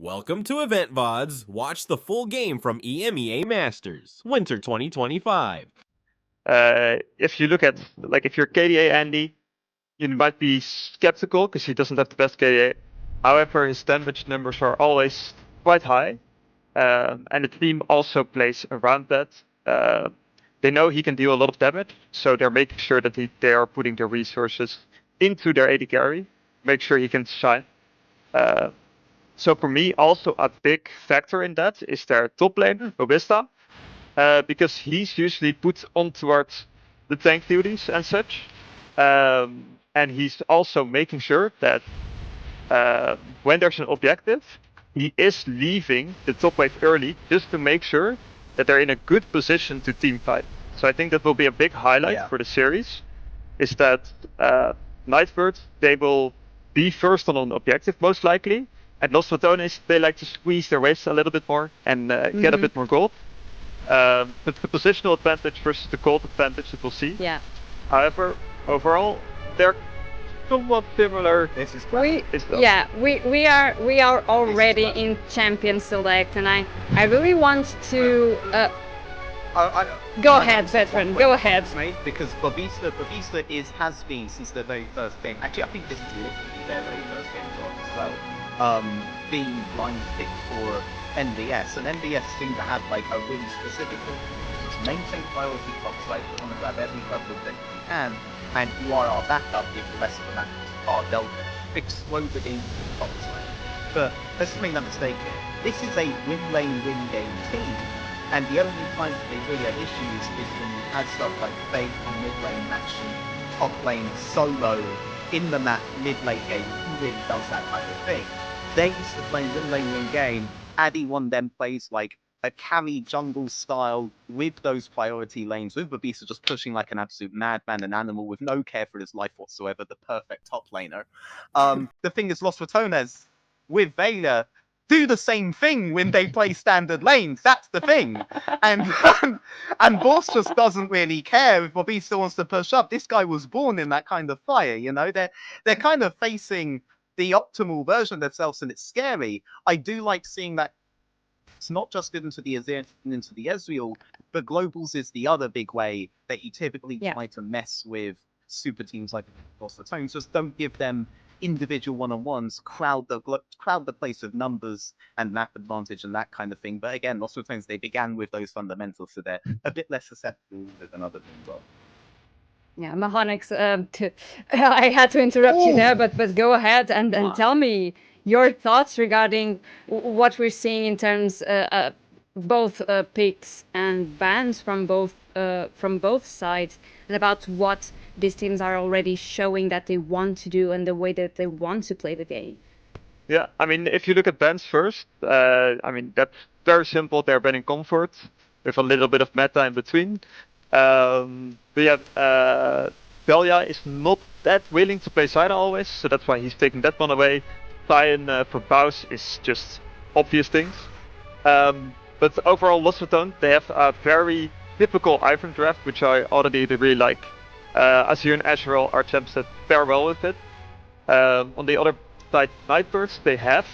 Welcome to Eventvods. Watch the full game from EMEA Masters, Winter 2025. If you look at, if you're KDA Andy, you might be skeptical because he doesn't have the best KDA. However, his damage numbers are always quite high. And the team also plays around that. They know he can deal a lot of damage, so they're making sure that they are putting their resources into their AD carry, make sure he can shine. So for me, also a big factor in that is their top laner, Robista, because he's usually put on towards the tank duties and such. And he's also making sure that when there's an objective, he is leaving the top wave early just to make sure that they're in a good position to team fight. So I think that will be a big highlight for the series, is that Nightbirds, they will be first on an objective most likely, and Los Ratones, they like to squeeze their waves a little bit more and get a bit more gold. But the positional advantage versus the gold advantage that we'll see. Yeah. However, overall, they're somewhat similar. We are already in champion select, and I really want to go ahead, veteran. Go ahead, mate. Because Bobista has been since the very first game. Actually, I think this is literally their very first game as well. Being line pick for NBS, and NBS seem to have like a really specific maintain priority top side. You want to grab every level that you can, and you are our backup if the rest of the matches are dealt with. Exploded into the top side. But let's make that mistake here. This is a win lane win game team, and the only times they really have issues is when you have stuff like Fate and mid lane matching top lane solo in the mid late game. Who really does that kind of thing? They used to play win lane win game. Addy one then plays like a carry jungle style with those priority lanes, with Babisa just pushing like an absolute madman, an animal with no care for his life whatsoever, the perfect top laner. The thing is, Los Ratones with Vayner do the same thing when they play standard lanes. That's the thing. And Boss just doesn't really care if Babisa wants to push up. This guy was born in that kind of fire, you know? They're kind of facing the optimal version of themselves, and it's scary. I do like seeing that it's not just into the Azir and into the Ezreal, but globals is the other big way that you typically try to mess with super teams like Los Ratones. Just don't give them individual one-on-ones, crowd the place with numbers and map advantage and that kind of thing. But again, Los Ratones, they began with those fundamentals, so they're a bit less susceptible than other things. Well. Yeah, Mahonix, I had to interrupt you there, but go ahead and tell me your thoughts regarding what we're seeing in terms both picks and bans from both sides, and about what these teams are already showing that they want to do and the way that they want to play the game. Yeah, I mean, if you look at bans first, I mean, that's very simple. They're banning comfort with a little bit of meta in between. But yeah, Velia is not that willing to play Syna always, so that's why he's taking that one away. Cyan for Baus is just obvious things. But overall, Los Ratones, they have a very typical Ivern draft, which I already really like. Azir and Azrael are champs that pair well with it. On the other side, Nightbirds, they have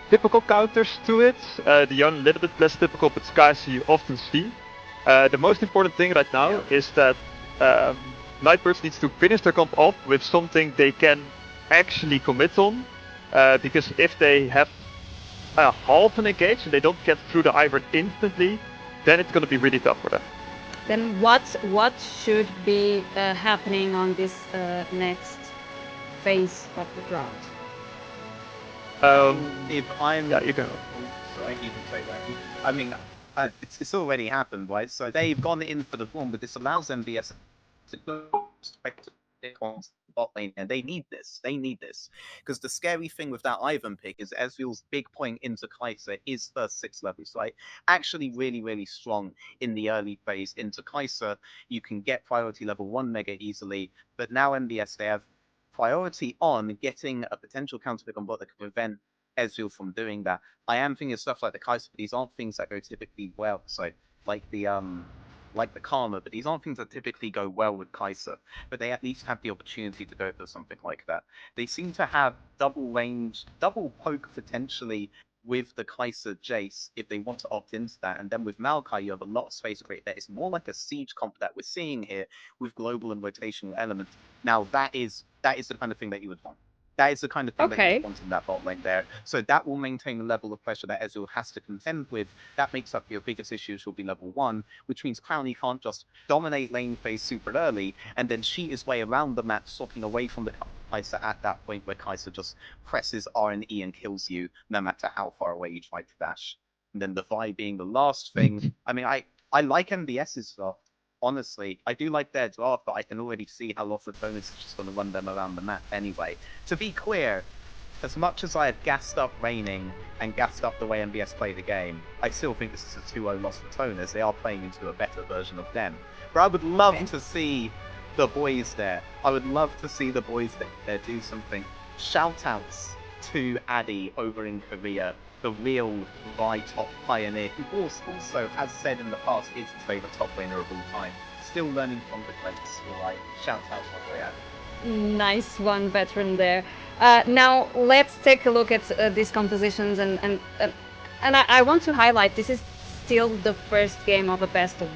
typical counters to it. The only little bit less typical, but Skies you often see. The most important thing right now is that Nightbirds needs to finish their comp off with something they can actually commit on. Because if they have half an engage and they don't get through the Ivern instantly, then it's going to be really tough for them. Then what should be happening on this next phase of the draft? If I'm... Yeah, you can. Sorry, you can say that. I mean, it's already happened, right? So they've gone in for the form, but this allows MBS to go on bot lane, and they need this. They need this. Because the scary thing with that Ivan pick is Ezreal's big point into Kai'Sa is first 6 levels, right? Actually really, really strong in the early phase into Kai'Sa. You can get priority level 1 mega easily, but now MBS, they have priority on getting a potential counter pick on bot that can prevent Ezreal from doing that. I am thinking of stuff like the Kai'Sa, but these aren't things that go typically well. So, like the like the Karma, but these aren't things that typically go well with Kai'Sa. But they at least have the opportunity to go for something like that. They seem to have double range, double poke potentially with the Kai'Sa Jace if they want to opt into that. And then with Maokai, you have a lot of space to create that. It's more like a siege comp that we're seeing here with global and rotational elements. Now that is the kind of thing that you would want. That is the kind of thing that you want in that bot lane there. So that will maintain the level of pressure that Ezreal has to contend with. That makes up your biggest issues will be level 1, which means Clowny can't just dominate lane phase super early and then cheat his way around the map, swapping away from the Kai'Sa at that point where Kai'Sa just presses R and E and kills you no matter how far away you try to dash. And then the Vi being the last thing. I mean, I like NBS's stuff. Honestly, I do like their draft, but I can already see how Loleventvods is just going to run them around the map anyway. To be clear, as much as I had gassed up Raining and gassed up the way NBS play the game, I still think this is a 2-0 loss for Ratones. They are playing into a better version of them. But I would love to see the boys there. I would love to see the boys there do something. Shoutouts to Addy over in Korea, the real top pioneer, who also has said in the past is his favourite top laner of all time. Still learning from the greats. Like, shout out to Addy. Nice one, veteran there. Now let's take a look at these compositions, and I want to highlight this is still the first game of a best of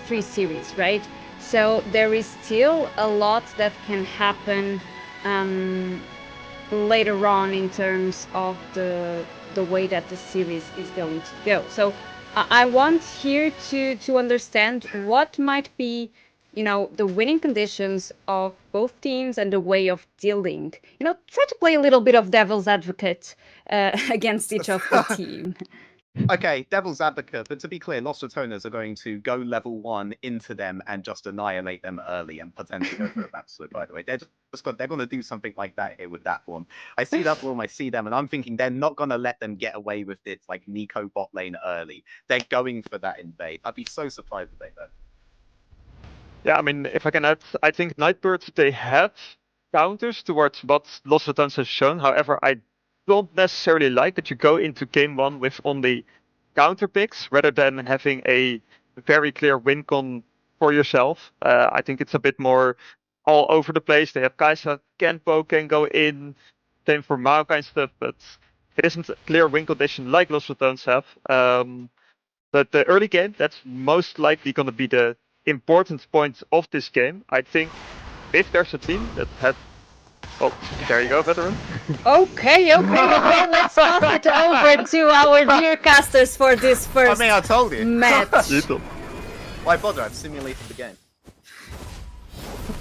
3 series, right? So there is still a lot that can happen later on in terms of the way that the series is going to go. So I want here to understand what might be, the winning conditions of both teams and the way of dealing. Try to play a little bit of devil's advocate against each of the team. Okay, devil's advocate, but to be clear, Lost Ratones are going to go level 1 into them and just annihilate them early and potentially go for a map split, by the way. They're going to do something like that here with that one. I see that one, I see them, and I'm thinking they're not going to let them get away with it like Nico bot lane early. They're going for that invade. I'd be so surprised if they don't. Yeah, I mean, if I can add, I think Nightbirds, they have counters towards what Lost Ratones has shown. However, I don't necessarily like that you go into game 1 with only counter picks rather than having a very clear win con for yourself. I think it's a bit more all over the place. They have Kai'Sa, Kenpo can go in, same for Mao kind of stuff, but it isn't a clear win condition like Lost Ratones have. But the early game, that's most likely going to be the important point of this game. I think if there's a team that has... Oh, there you go, veteran. Okay, let's pass it over to our dear casters for this first I told you. match. Why bother? I've simulated the game.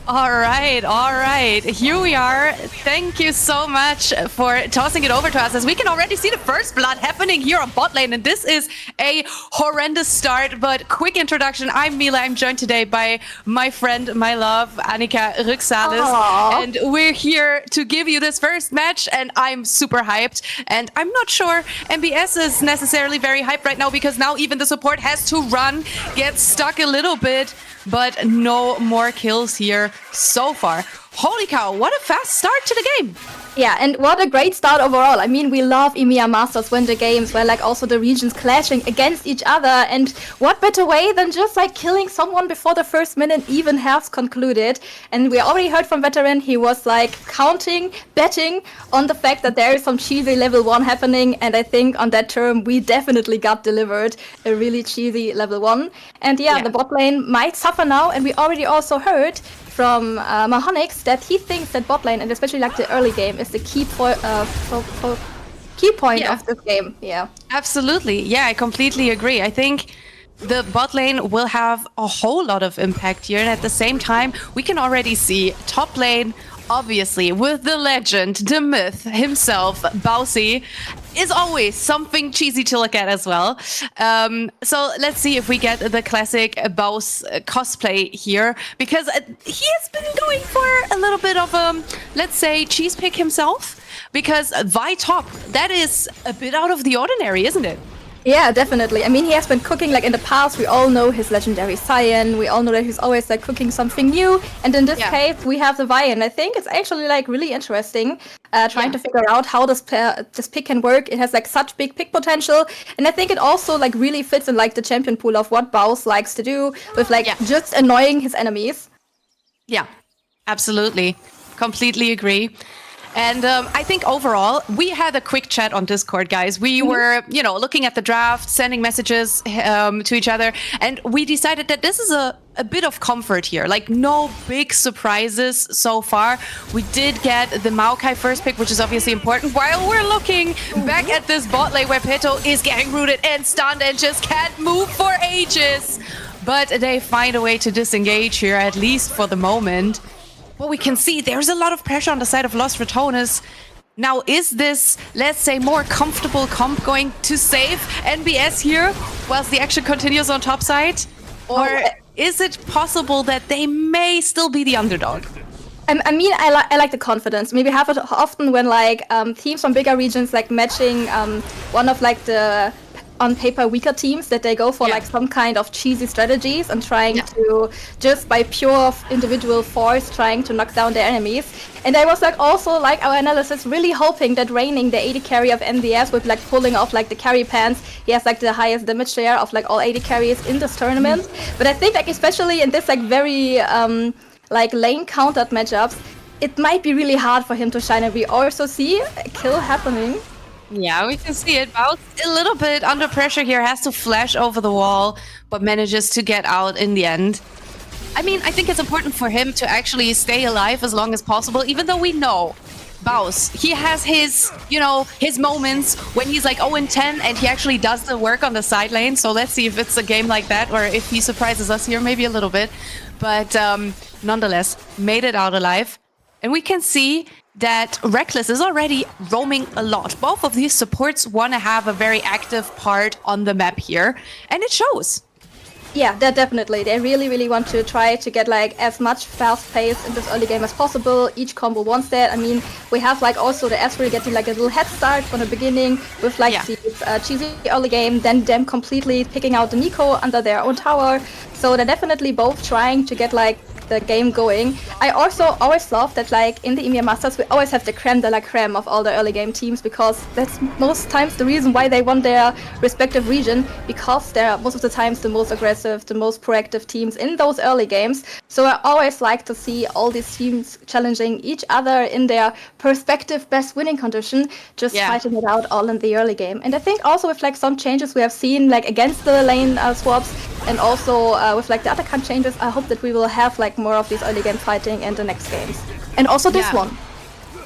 All right. Here we are. Thank you so much for tossing it over to us, as we can already see the first blood happening here on bot lane, and this is a horrendous start. But quick introduction, I'm Mila. I'm joined today by my friend, my love, Annika Rüxalis, and we're here to give you this first match, and I'm super hyped. And I'm not sure NBS is necessarily very hyped right now, because now even the support has to run, get stuck a little bit, but no more kills here so far. Holy cow, what a fast start to the game! Yeah, and what a great start overall. I mean, we love EMEA Masters Winter Games, where like also the regions clashing against each other, and what better way than just like killing someone before the first minute even halves concluded. And we already heard from Veteran, he was like betting on the fact that there is some cheesy level 1 happening, and I think on that term we definitely got delivered a really cheesy level 1. And yeah, the bot lane might suffer now, and we already also heard from Mahonix that he thinks that bot lane, and especially like the early game, is the key point of this game. Yeah, absolutely. Yeah, I completely agree. I think the bot lane will have a whole lot of impact here, and at the same time we can already see top lane, obviously with the legend, the myth himself, Bowsy, is always something cheesy to look at as well. So let's see if we get the classic Bows cosplay here, because he has been going for a little bit of let's say, cheese pick himself, because Vi top, that is a bit out of the ordinary, isn't it? Yeah, definitely. I mean, he has been cooking like in the past. We all know his legendary Cyan. We all know that he's always like cooking something new. And in this case, we have the Vian. I think it's actually like really interesting trying to figure out how this pick can work. It has like such big pick potential. And I think it also like really fits in like the champion pool of what Baus likes to do with like just annoying his enemies. Yeah, absolutely. Completely agree. And I think overall, we had a quick chat on Discord, guys. We were, looking at the draft, sending messages to each other, and we decided that this is a bit of comfort here. Like, no big surprises so far. We did get the Maokai first pick, which is obviously important, while we're looking back at this bot lane where Peto is getting rooted and stunned and just can't move for ages. But they find a way to disengage here, at least for the moment. But we can see there's a lot of pressure on the side of Lost Ratones. Now, is this, let's say, more comfortable comp going to save NBS here whilst the action continues on top side? Or is it possible that they may still be the underdog? I mean, I like the confidence. Maybe have it often when like teams from bigger regions like matching one of like the on paper weaker teams, that they go for like some kind of cheesy strategies and trying to just by pure individual force trying to knock down their enemies. And I was like also like our analysis really hoping that Raining, the AD carry of NBS, would like pulling off like the carry pants. He has like the highest damage share of like all AD carries in this tournament. But I think like especially in this like very like lane countered matchups, it might be really hard for him to shine, and we also see a kill happening. Yeah, we can see it. Baus a little bit under pressure here, has to flash over the wall, but manages to get out in the end. I mean, I think it's important for him to actually stay alive as long as possible, even though we know Baus, he has his, his moments when he's like 0-10 and he actually does the work on the side lane. So let's see if it's a game like that or if he surprises us here, maybe a little bit. But nonetheless, made it out alive. And we can see that Reckless is already roaming a lot. Both of these supports want to have a very active part on the map here, and it shows. Yeah, definitely. They really, really want to try to get like as much fast pace in this early game as possible. Each combo wants that. I mean, we have like also the Ezreal getting like a little head start from the beginning with like this cheesy early game, then them completely picking out the Nico under their own tower. So they're definitely both trying to get like the game going. I also always love that like in the EMEA Masters we always have the creme de la creme of all the early game teams, because that's most times the reason why they won their respective region, because they're most of the times the most aggressive, the most proactive teams in those early games. So I always like to see all these teams challenging each other in their perspective best winning condition, just fighting it out all in the early game. And I think also with like some changes we have seen like against the lane swaps, and also with like the other kind of changes, I hope that we will have like more of these early game fighting in the next games. And also this one.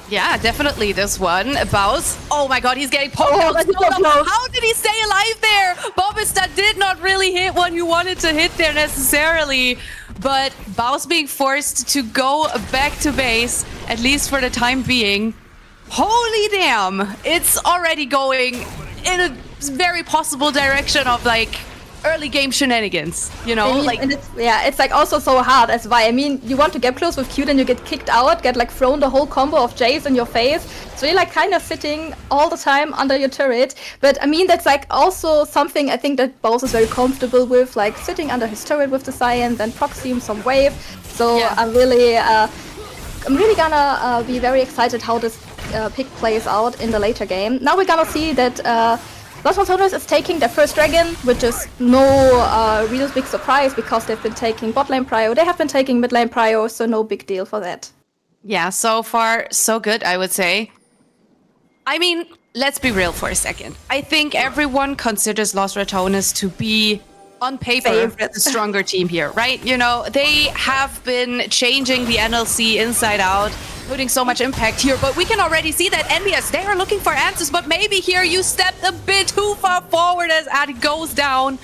Yeah, definitely this one. Baus, oh my god, he's getting poked out. How did he stay alive there? Bobista did not really hit what he wanted to hit there necessarily. But Baus being forced to go back to base, at least for the time being. Holy damn, it's already going in a very possible direction of like early game shenanigans, like and it's like also so hard as why. I mean, you want to get close with Q, then you get kicked out, get like thrown the whole combo of Jace in your face, so you're like kind of sitting all the time under your turret. But I mean, that's like also something I think that Baus is very comfortable with, like sitting under his turret with the Cyan, then proxy him some wave. So I'm really gonna be very excited how this pick plays out in the later game. Now we're gonna see that Lost Ratones is taking their first dragon, which is no real big surprise because they've been taking bot lane prio, they have been taking mid lane prio, so no big deal for that. Yeah, so far so good, I would say. I mean, let's be real for a second. I think everyone considers Lost Ratones to be, on paper, the stronger team here, right? They have been changing the NLC inside out, putting so much impact here, but we can already see that NBS, they are looking for answers, but maybe here you stepped a bit too far forward as Adi goes down,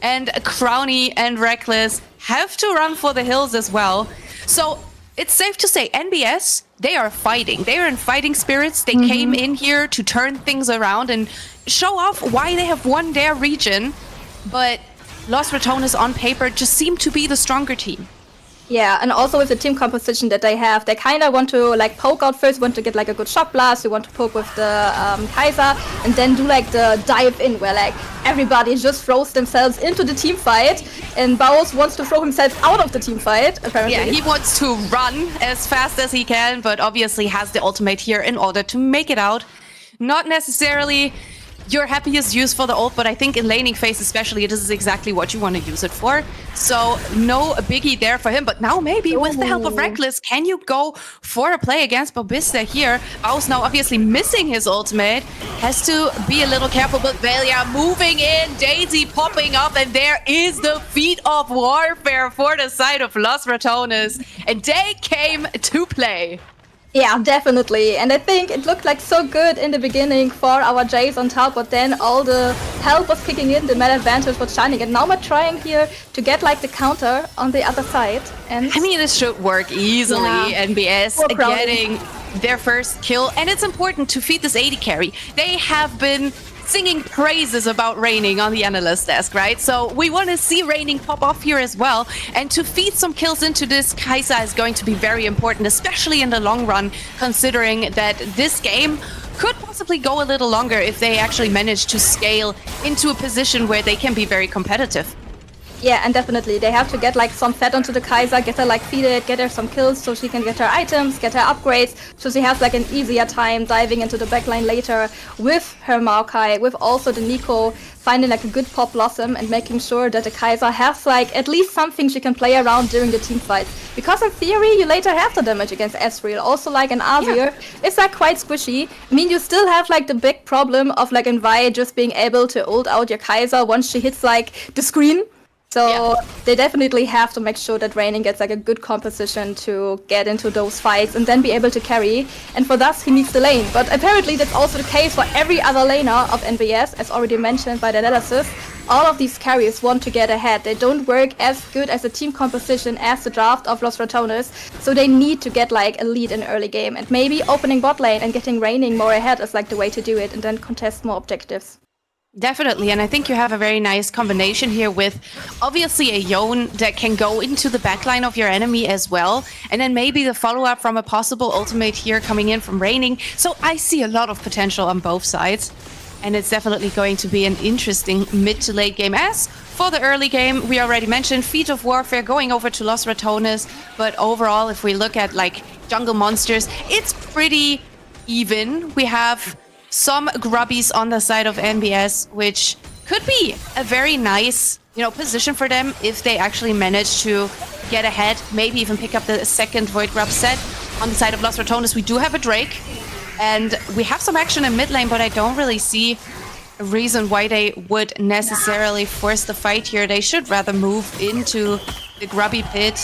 and Crowny and Reckless have to run for the hills as well. So it's safe to say NBS, they are fighting. They are in fighting spirits. They came in here to turn things around and show off why they have won their region, but Lost Ratones on paper just seem to be the stronger team. Yeah, and also with the team composition that they have, they kind of want to like poke out first, want to get like a good shot blast, you want to poke with the Kai'Sa, and then do like the dive in where like everybody just throws themselves into the team fight, and Baus wants to throw himself out of the team fight, apparently. Yeah, he wants to run as fast as he can, but obviously has the ultimate here in order to make it out. Not necessarily your happiest use for the ult, but I think in laning phase especially, this is exactly what you want to use it for. So no biggie there for him, but now maybe with the help of Reckless, can you go for a play against Bobista here? Baus now obviously missing his ultimate, has to be a little careful, but Velia moving in, Daisy popping up, and there is the feat of warfare for the side of Los Ratones, and they came to play. Yeah, definitely. And I think it looked like so good in the beginning for our Jays on top, but then all the help was kicking in, the meta advantage was shining, and now we're trying here to get like the counter on the other side. And I mean, this should work easily. Yeah. NBS Poor Crowley. getting their first kill, and it's important to feed this AD carry. They have been singing praises about Raining on the analyst desk, right? So we want to see Raining pop off here as well. And to feed some kills into this, Kai'Sa is going to be very important, especially in the long run, considering that this game could possibly go a little longer if they actually manage to scale into a position where they can be very competitive. yeah, and definitely they have to get like some fat onto the Kai'Sa, get her like feeded, get her some kills so she can get her items, get her upgrades, so she has like an easier time diving into the backline later with her Maokai, with also the Nico, finding like a good pop blossom and making sure that the Kai'Sa has like at least something she can play around during the team fight. Because in theory you later have the damage against Ezreal, also like an Azir, it's like quite squishy. I mean, you still have like the big problem of like Envy just being able to ult out your Kai'Sa once she hits like the screen. So they definitely have to make sure that Raining gets like a good composition to get into those fights and then be able to carry. And for that, he needs the lane. But apparently that's also the case for every other laner of NBS, as already mentioned by the analysis. All of these carries want to get ahead. They don't work as good as the team composition as the draft of Los Ratones. So they need to get like a lead in early game. And maybe opening bot lane and getting Raining more ahead is like the way to do it and then contest more objectives. Definitely, and I think you have a very nice combination here with obviously a Yone that can go into the backline of your enemy as well, and then maybe the follow-up from a possible ultimate here coming in from Raining. So I see a lot of potential on both sides, and it's definitely going to be an interesting mid to late game. As for the early game, we already mentioned Feat of Warfare going over to Los Ratones, but overall, if we look at like jungle monsters, it's pretty even. We have some grubbies on the side of NBS, which could be a very nice, position for them if they actually manage to get ahead, maybe even pick up the second Void Grub set. On the side of Los Ratones, we do have a Drake, and we have some action in mid lane, but I don't really see a reason why they would necessarily force the fight here. They should rather move into the grubby pit.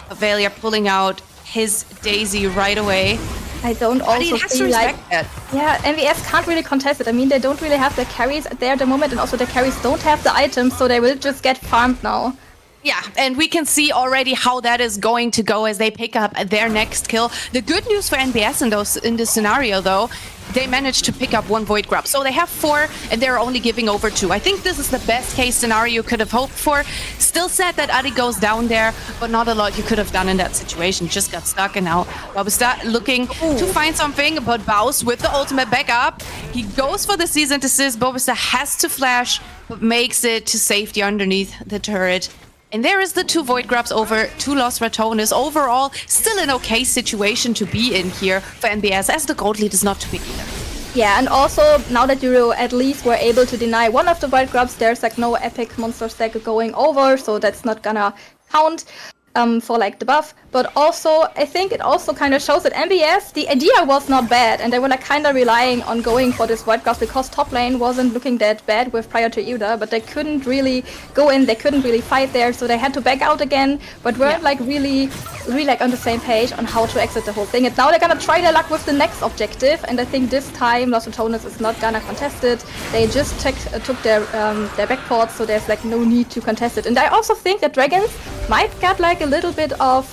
Avelia pulling out his Daisy right away. I don't also see like, NVS can't really contest it. I mean, they don't really have the carries there at the moment, and also the carries don't have the items, so they will just get farmed now. Yeah, and we can see already how that is going to go as they pick up their next kill. The good news for NBS in this scenario, though, they managed to pick up one Void Grub. So they have 4, and they're only giving over 2. I think this is the best case scenario you could have hoped for. Still sad that Adi goes down there, but not a lot you could have done in that situation. Just got stuck, and now Bobista looking to find something, but Baus with the ultimate back up. He goes for the cease and desist. Bobista has to flash, but makes it to safety underneath the turret. And there is the 2 Void Grubs over to Los Ratones. Overall, still an okay situation to be in here for NBS, as the gold lead is not too big either. Yeah, and also, now that you at least were able to deny one of the Void Grubs, there's like no epic monster stack going over, so that's not gonna count for like the buff. But also, I think it also kind of shows that NBS, the idea was not bad, and they were like kind of relying on going for this Void Grubs because top lane wasn't looking that bad with prior to Yuda, but they couldn't really go in, they couldn't really fight there, so they had to back out again, but weren't like really like on the same page on how to exit the whole thing. And now they're gonna try their luck with the next objective, and I think this time Los Ratones is not gonna contest it. They just took their backports, so there's like no need to contest it. And I also think that Dragons might get like a little bit of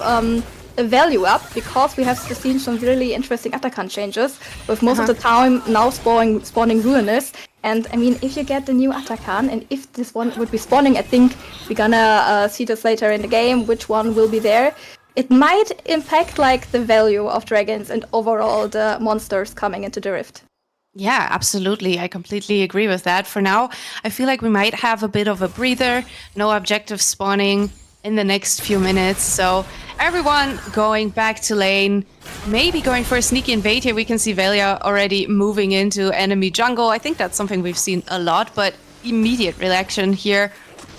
a value up, because we have seen some really interesting Atakan changes, with most of the time now spawning Ruinous. And I mean, if you get the new Atakan, and if this one would be spawning, I think we're gonna see this later in the game, which one will be there. It might impact like the value of dragons and overall the monsters coming into the Rift. Yeah, absolutely. I completely agree with that. For now, I feel like we might have a bit of a breather, no objective spawning in the next few minutes. So everyone going back to lane, maybe going for a sneaky invade here. We can see Velia already moving into enemy jungle. I think that's something we've seen a lot, but immediate reaction here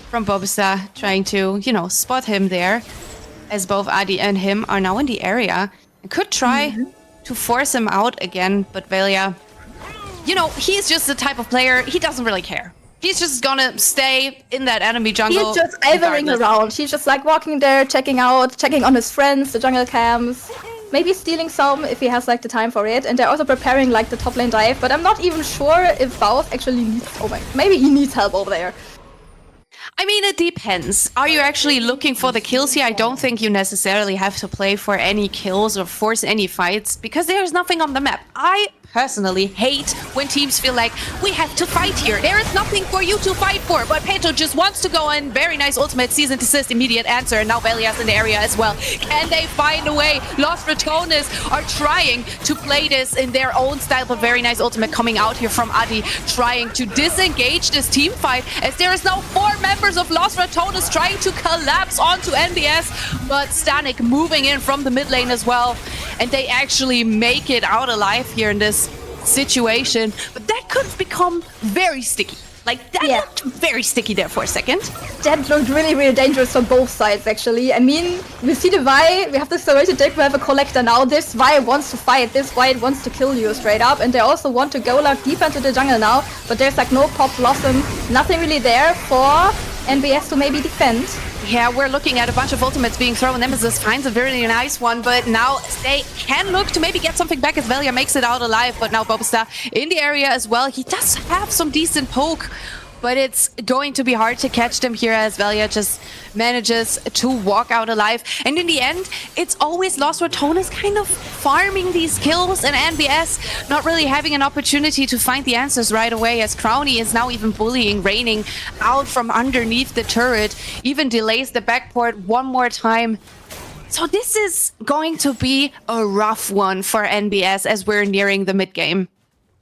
from Bobsta, trying to, spot him there, as both Adi and him are now in the area. And could try to force him out again, but Velia, he's just the type of player, he doesn't really care. He's just gonna stay in that enemy jungle. He's just ivering around. He's just like walking there, checking on his friends, the jungle camps. Maybe stealing some if he has like the time for it. And they're also preparing like the top lane dive. But I'm not even sure if Baus actually needs... maybe he needs help over there. I mean, it depends. Are you actually looking for the kills here? I don't think you necessarily have to play for any kills or force any fights, because there's nothing on the map. I personally hate when teams feel like, we have to fight here. There is nothing for you to fight for, but Peto just wants to go in. Very nice ultimate, season assist, immediate answer, and now Velia's in the area as well. Can they find a way? Lost Ratones are trying to play this in their own style, but very nice ultimate coming out here from Adi, trying to disengage this team fight, as there is now 4 members of Lost Ratones trying to collapse onto NBS, but Stanik moving in from the mid lane as well, and they actually make it out alive here in this situation. But that could become very sticky. Like, that looked very sticky there for a second. That looked really, really dangerous on both sides, actually. I mean, we see the Vi, we have the Serrated deck, we have a Collector now. This Vi wants to fight, this Vi wants to kill you straight up, and they also want to go like deep into the jungle now, but there's like no Pop Blossom, nothing really there for NBS to maybe defend. Yeah, we're looking at a bunch of ultimates being thrown. Nemesis finds a very nice one, but now they can look to maybe get something back as Velia makes it out alive. But now Bobsta in the area as well. He does have some decent poke, but it's going to be hard to catch them here as Velia just manages to walk out alive. And in the end, it's always Lost Ratones kind of farming these kills, and NBS not really having an opportunity to find the answers right away, as Crowny is now even bullying Raining out from underneath the turret, even delays the backport one more time. So this is going to be a rough one for NBS as we're nearing the mid-game.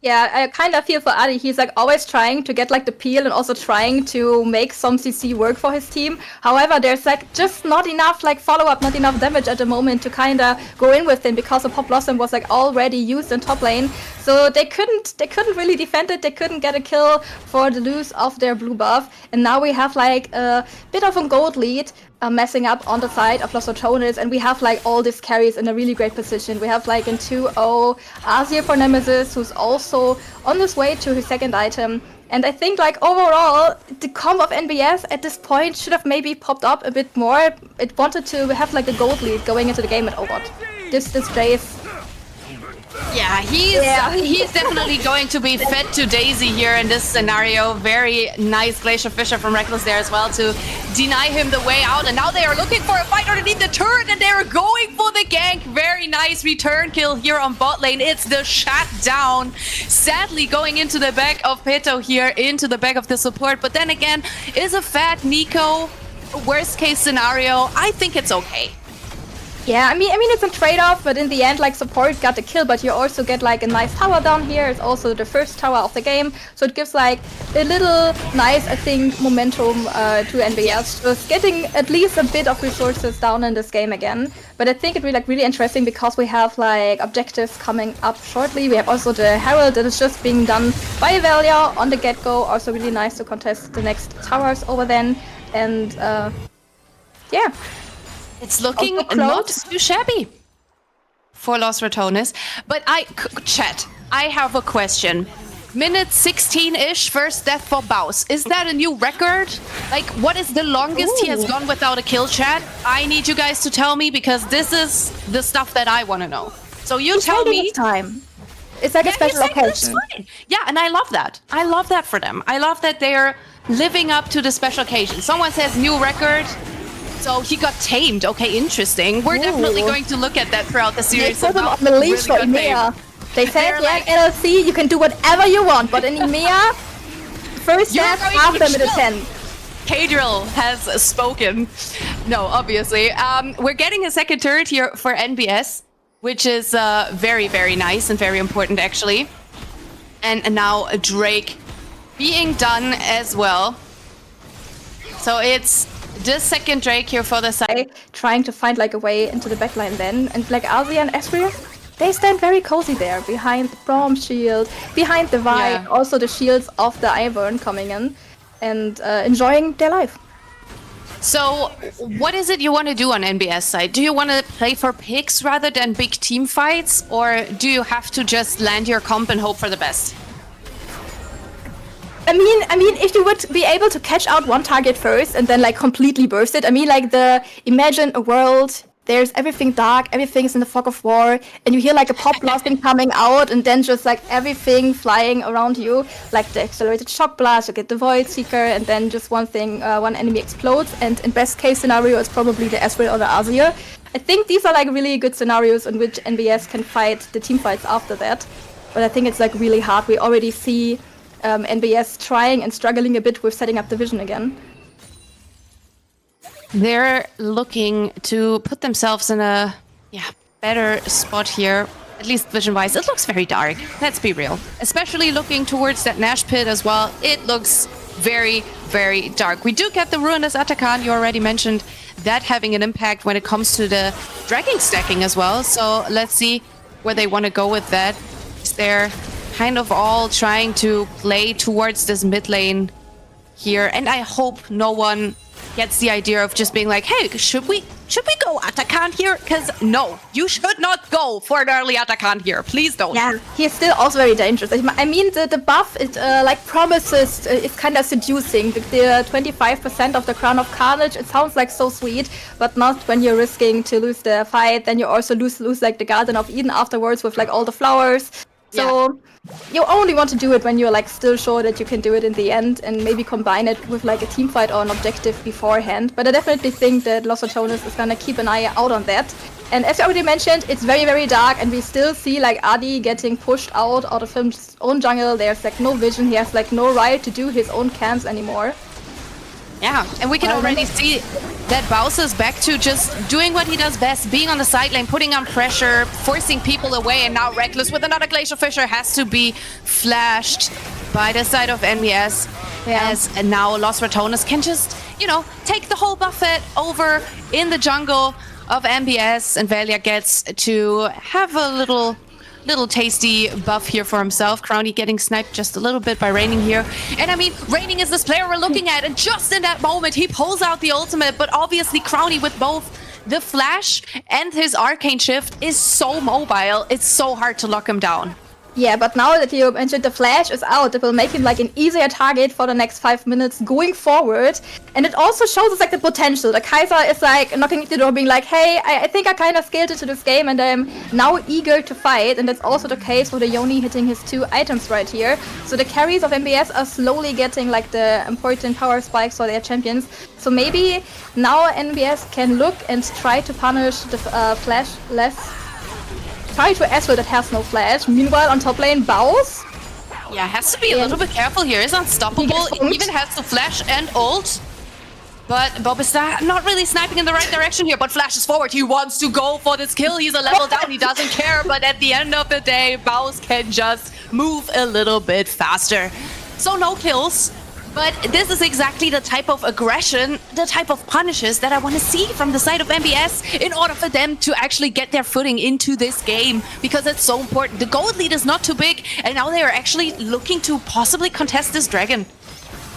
Yeah, I kind of feel for Adi. He's like always trying to get like the peel and also trying to make some CC work for his team. However, there's like just not enough like follow-up, not enough damage at the moment to kind of go in with him, because the Pop Blossom was like already used in top lane. So they couldn't really defend it. They couldn't get a kill for the lose of their blue buff. And now we have like a bit of a gold lead. Messing up on the side of Lost Ratones, and we have like all these carries in a really great position. We have like in 2-0 Azir for Nemesis, who's also on his way to his second item. And I think like overall, the comp of NBS at this point should have maybe popped up a bit more. It wanted to have like a gold lead going into the game at Ovod. This Jace. Yeah, he's definitely going to be fed to Daisy here in this scenario. Very nice Glacier Fisher from Reckless there as well to deny him the way out. And now they are looking for a fight underneath the turret, and they're going for the gank. Very nice return kill here on bot lane. It's the shutdown. Sadly going into the back of Peto here, into the back of the support. But then again, is a fat Nico a worst case scenario? I think it's okay. Yeah, I mean it's a trade-off, but in the end, like, support got the kill, but you also get like a nice tower down here. It's also the first tower of the game, so it gives like a little nice, I think, momentum to NBS, just getting at least a bit of resources down in this game again. But I think it's really interesting because we have like objectives coming up shortly. We have also the Herald that is just being done by Velia on the get-go. Also really nice to contest the next towers over then, and yeah. It's looking not too shabby for Lost Ratones. But chat, I have a question. Minute 16-ish first death for Baus. Is that a new record? Like, what is the longest he has gone without a kill, chat? I need you guys to tell me, because this is the stuff that I want to know. So you tell me. Time. It's like a special occasion. Yeah, and I love that. I love that for them. I love that they're living up to the special occasion. Someone says new record. So he got tamed. Okay, interesting. We're definitely going to look at that throughout the series. They put him on the leash for EMEA. They said, yeah, like, LLC, you can do whatever you want, but in EMEA, first You're half, going half to them in a chill. 10. Kadrill has spoken. No, obviously. We're getting a second turret here for NBS, which is very, very nice and very important, actually. And now Drake being done as well. So it's the second Drake here for the side. Trying to find like a way into the backline then. And like Asia and Ezreal, they stand very cozy there behind the Braum shield, behind the Vi, Yeah. also the shields of the Ivern coming in and enjoying their life. So what is it you want to do on NBS side? Do you want to play for picks rather than big team fights? Or do you have to just land your comp and hope for the best? I mean, if you would be able to catch out one target first and then like completely burst it. I mean, like imagine a world. There's everything dark, everything's in the fog of war, and you hear like a pop blasting coming out, and then just like everything flying around you, like the accelerated shock blast. You get the Void Seeker, and then just one enemy explodes. And in best case scenario, it's probably the Ezreal or the Azir. I think these are like really good scenarios in which NBS can fight the team fights after that. But I think it's like really hard. We already see NBS trying and struggling a bit with setting up the vision again. They're looking to put themselves in a better spot here, at least vision-wise. It looks very dark, let's be real. Especially looking towards that Nash pit as well. It looks very, very dark. We do get the Ruinous Atakan, you already mentioned that having an impact when it comes to the dragging stacking as well. So let's see where they want to go with that. They're kind of all trying to play towards this mid lane here. And I hope no one gets the idea of just being like, hey, should we go Atakan here? Because no, you should not go for an early Atakan here. Please don't. Yeah, he's still also very dangerous. I mean, the buff, it like promises, it's kind of seducing. The 25% of the Crown of Carnage, it sounds like so sweet, but not when you're risking to lose the fight. Then you also lose like the Garden of Eden afterwards with like all the flowers. So you only want to do it when you're like still sure that you can do it in the end, and maybe combine it with like a team fight or an objective beforehand. But I definitely think that Los Ratones is gonna keep an eye out on that. And as I already mentioned, it's very, very dark, and we still see like Adi getting pushed out of his own jungle. There's like no vision. He has like no right to do his own camps anymore. Yeah, and we can already see that Bowser is back to just doing what he does best, being on the side lane, putting on pressure, forcing people away, and now Reckless with another Glacial Fissure has to be flashed by the side of NBS, as now Los Ratones can just, you know, take the whole buffet over in the jungle of NBS, and Velia gets to have a little tasty buff here for himself. Crowny getting sniped just a little bit by Raining here. And I mean, Raining is this player we're looking at, and just in that moment, he pulls out the ultimate, but obviously Crowny with both the flash and his arcane shift is so mobile, it's so hard to lock him down. Yeah, but now that you mentioned the flash is out, it will make him like an easier target for the next 5 minutes going forward. And it also shows us like the potential. The Kaiser is like knocking at the door being like, hey, I think I kind of scaled into this game and I'm now eager to fight. And that's also the case for the Yoni hitting his 2 items right here. So the carries of NBS are slowly getting like the important power spikes for their champions. So maybe now NBS can look and try to punish the flash less. Try to Ezreal that has no flash. Meanwhile, on top lane, Baus. Yeah, has to be a little bit careful here. He's unstoppable. He even has to flash and ult. But Bob is not really sniping in the right direction here, but flashes forward. He wants to go for this kill. He's a level down. He doesn't care. But at the end of the day, Baus can just move a little bit faster. So no kills. But this is exactly the type of aggression, the type of punishes that I want to see from the side of NBS in order for them to actually get their footing into this game, because it's so important. The gold lead is not too big, and now they are actually looking to possibly contest this dragon.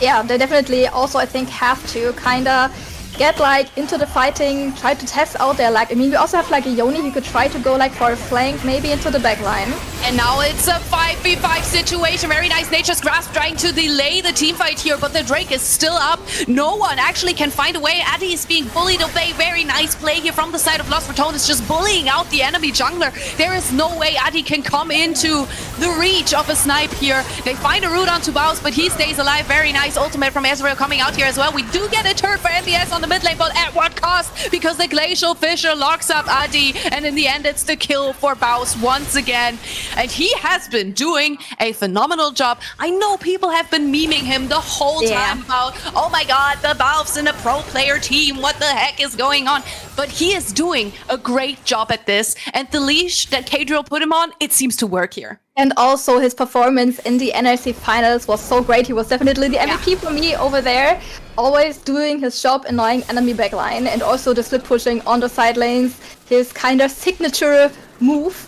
Yeah, they definitely also, I think, have to kind of get like into the fighting, try to test out their luck. I mean, we also have like a Yoni who could try to go like for a flank, maybe into the back line. And now it's a 5v5 situation. Very nice Nature's Grasp trying to delay the team fight here, but the Drake is still up. No one actually can find a way. Addy is being bullied away. Very nice play here from the side of Los Ratones, just bullying out the enemy jungler. There is no way Addy can come into the reach of a snipe here. They find a route onto Baus, but he stays alive. Very nice ultimate from Ezreal coming out here as well. We do get a turret for NBS on the mid lane, but at what cost? Because the Glacial Fisher locks up Adi, and in the end, it's the kill for Baus once again. And he has been doing a phenomenal job. I know people have been memeing him the whole time about, oh my god, the Baus in a pro player team, what the heck is going on? But he is doing a great job at this, and the leash that Kadriel put him on, it seems to work here. And also his performance in the NRC finals was so great. He was definitely the MVP for me over there. Always doing his job, annoying enemy backline, and also the split pushing on the side lanes, his kind of signature move.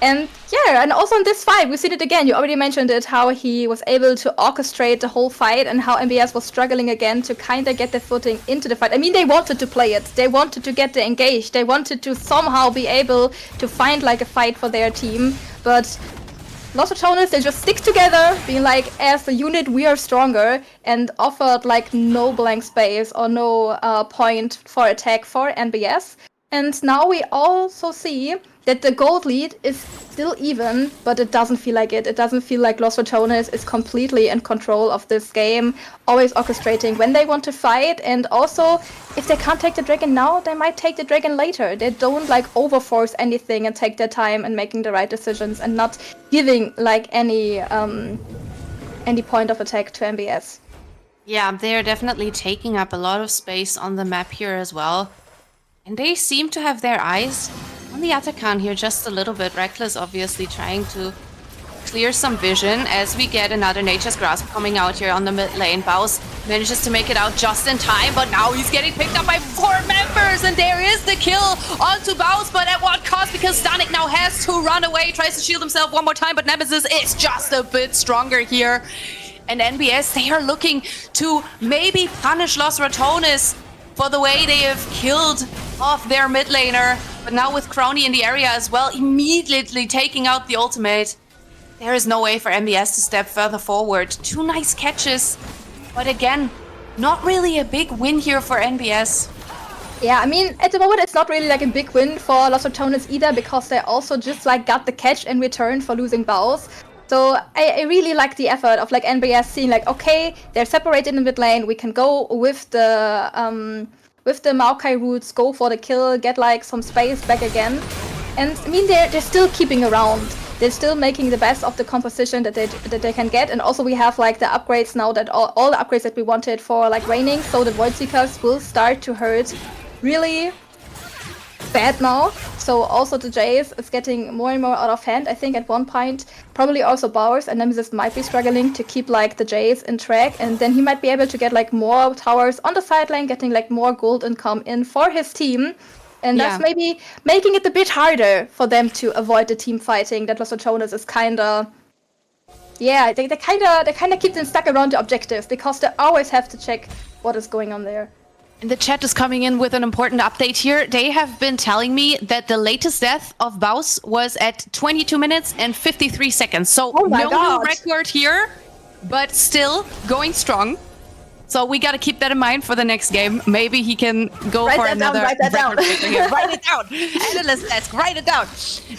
And yeah, and also in this fight, we've seen it again. You already mentioned it, how he was able to orchestrate the whole fight and how NBS was struggling again to kind of get their footing into the fight. I mean, they wanted to play it. They wanted to get engaged. They wanted to somehow be able to find like a fight for their team. But Los Ratones, they just stick together, being like, as a unit, we are stronger, and offered like no blank space or no point for attack for NBS. And now we also see that the gold lead is still even, but it doesn't feel like it. It doesn't feel like Los Ratones is completely in control of this game, always orchestrating when they want to fight, and also if they can't take the dragon now, they might take the dragon later. They don't like overforce anything and take their time and making the right decisions and not giving like any point of attack to NBS. Yeah, they're definitely taking up a lot of space on the map here as well. And they seem to have their eyes on the Atakan here just a little bit. Reckless obviously trying to clear some vision as we get another Nature's Grasp coming out here on the mid lane. Baus manages to make it out just in time, but now he's getting picked up by 4 members, and there is the kill onto Baus, but at what cost? Because Stanik now has to run away, tries to shield himself one more time, but Nemesis is just a bit stronger here. And NBS, they are looking to maybe punish Los Ratones for the way they have killed off their mid laner. But now with Crowny in the area as well, immediately taking out the ultimate, there is no way for NBS to step further forward. 2 nice catches, but again, not really a big win here for NBS. Yeah, I mean, at the moment it's not really like a big win for Los Ratones either, because they also just like got the catch in return for losing Baus. So I really like the effort of like NBS seeing like, okay, they're separated in the mid lane, we can go with the Maokai roots, go for the kill, get like some space back again. And I mean, they're still keeping around. They're still making the best of the composition that they can get. And also we have like the upgrades now, that all the upgrades that we wanted for like raining, so the Void Seekers will start to hurt really bad now. So also the Jace is getting more and more out of hand. I think at one point probably also Bowers and Nemesis might be struggling to keep like the Jace in track, and then he might be able to get like more towers on the side lane, getting like more gold income in for his team. And that's maybe making it a bit harder for them to avoid the team fighting that Los Ratones is kinda... Yeah, they kinda keep them stuck around the objectives, because they always have to check what is going on there. And the chat is coming in with an important update here. They have been telling me that the latest death of Baus was at 22 minutes and 53 seconds. So no new record here, but still going strong. So we got to keep that in mind for the next game. Maybe he can go for another write that down. Write it down. Analyst desk, write it down.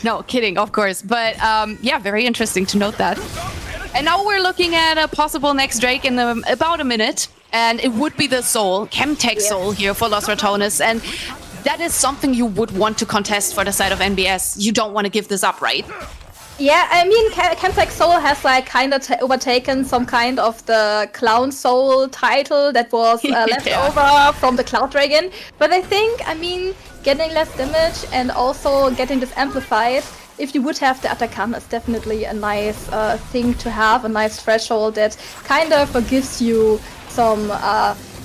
No, kidding, of course. But yeah, very interesting to note that. And now we're looking at a possible next Drake in about a minute. And it would be the Soul, Chemtech Soul here for Los Ratones. And that is something you would want to contest for the side of NBS. You don't want to give this up, right? Yeah, I mean, Chemtech Soul has like kind of overtaken some kind of the Clown Soul title that was left over from the Cloud Dragon. But I think, I mean, getting less damage and also getting this amplified, if you would have the Atakan, is definitely a nice thing to have, a nice threshold that kind of forgives you some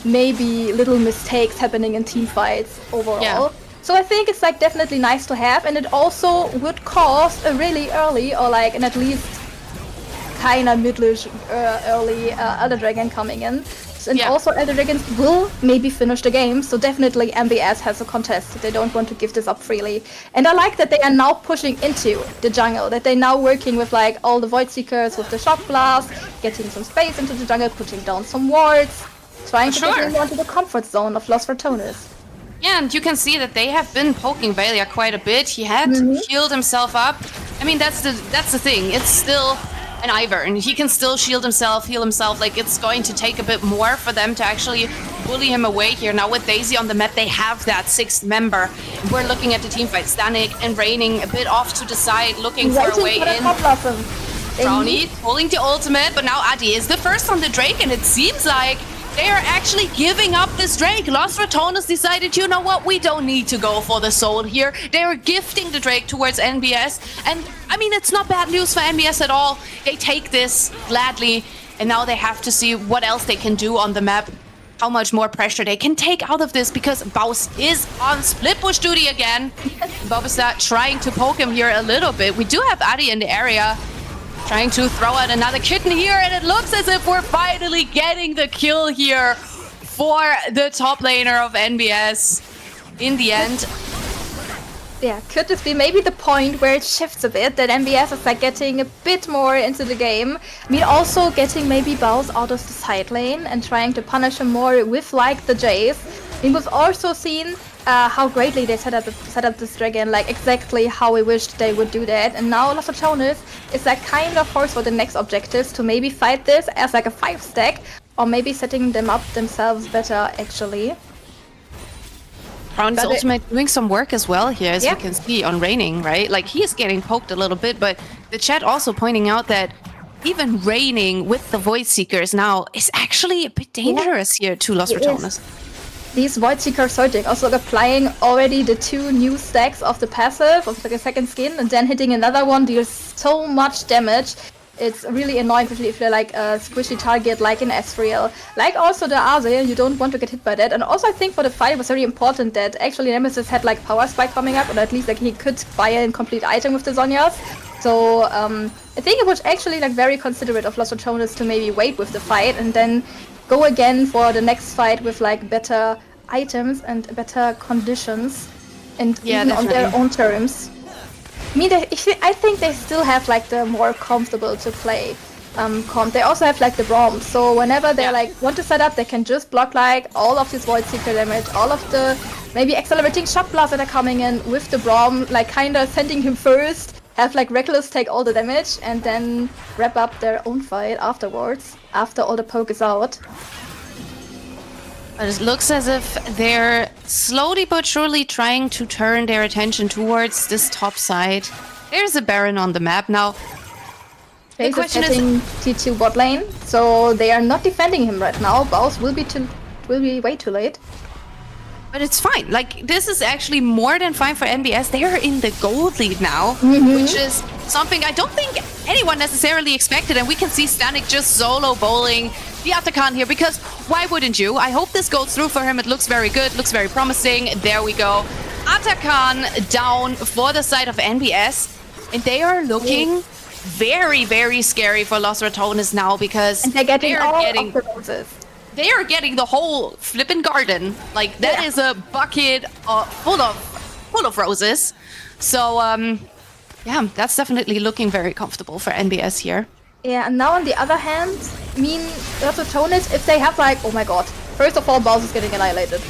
maybe little mistakes happening in team fights overall. Yeah. So I think it's like definitely nice to have, and it also would cause a really early, or like an at least kinda middle-ish early Elder Dragon coming in. And also Elder Dragons will maybe finish the game, so definitely NBS has a contest. They don't want to give this up freely. And I like that they are now pushing into the jungle, that they're now working with like all the Void Seekers with the Shock Blast, getting some space into the jungle, putting down some wards, trying to get into the comfort zone of Los Ratones. Yeah, and you can see that they have been poking Valia quite a bit. He had healed himself up. I mean, that's the thing. It's still an Ivern. He can still shield himself, heal himself. Like, it's going to take a bit more for them to actually bully him away here. Now with Daisy on the map, they have that 6th member. We're looking at the team fight. Stanik and Raining a bit off to the side, looking for a way in. Brownie pulling the ultimate, but now Adi is the first on the Drake, and it seems like they are actually giving up this Drake. Lost Ratones decided, you know what, we don't need to go for the soul here. They are gifting the Drake towards NBS, and I mean, it's not bad news for NBS at all. They take this gladly, and now they have to see what else they can do on the map. How much more pressure they can take out of this, because Baus is on split push duty again. Bobista trying to poke him here a little bit. We do have Adi in the area, trying to throw out another kitten here, and it looks as if we're finally getting the kill here for the top laner of NBS in the end. Yeah, could this be maybe the point where it shifts a bit, that NBS is like getting a bit more into the game? I mean, also getting maybe Baus out of the side lane and trying to punish him more with like the Jace. I mean, we've also seen how greatly they set up this dragon, like exactly how we wished they would do that. And now Lost Ratones is like kind of forced for the next objectives to maybe fight this as like a 5-stack, or maybe setting them up themselves better actually. Brown's ultimate doing some work as well here, as Yeah. you can see on Raining, right? Like, he is getting poked a little bit, but the chat also pointing out that even Raining with the Void Seekers now is actually a bit dangerous here to Lost It is. Ratones. These Void Seeker Surging also applying already the 2 new stacks of the passive, of like a second skin, and then hitting another one deals so much damage. It's really annoying, especially if you're like a squishy target like in Ezreal. Like also the Aze, you don't want to get hit by that. And also I think for the fight it was very important that actually Nemesis had like Power Spike coming up, or at least like he could buy a complete item with the Zhonya's. So I think it was actually like very considerate of Lost Ratones to maybe wait with the fight and then go again for the next fight with like better items and better conditions, and even on their own terms. I mean, I think they still have like the more comfortable to play comp. They also have like the Braum, so whenever they like want to set up, they can just block like all of this Void Seeker damage, all of the maybe accelerating Shock Blast that are coming in with the Braum, like kind of sending him first, have like Reckless take all the damage, and then wrap up their own fight afterwards, after all the poke is out. But it looks as if they're slowly but surely trying to turn their attention towards this top side. There's a Baron on the map now. The question is T2 bot lane, so they are not defending him right now. Baus will be way too late. But it's fine. Like, this is actually more than fine for NBS. They are in the gold lead now, which is something I don't think anyone necessarily expected. And we can see Stanik just solo bowling the Atakan here, because why wouldn't you? I hope this goes through for him. It looks very good, looks very promising. There we go. Atakan down for the side of NBS. And they are looking very, very scary for Lost Ratones now, because and they're getting all of the roses. They are getting the whole flippin' garden. Like, that is a bucket full of roses. So, yeah, that's definitely looking very comfortable for NBS here. Yeah, and now on the other hand, I mean, Lost Ratones, if they have like, oh my god, first of all, Baus is getting annihilated.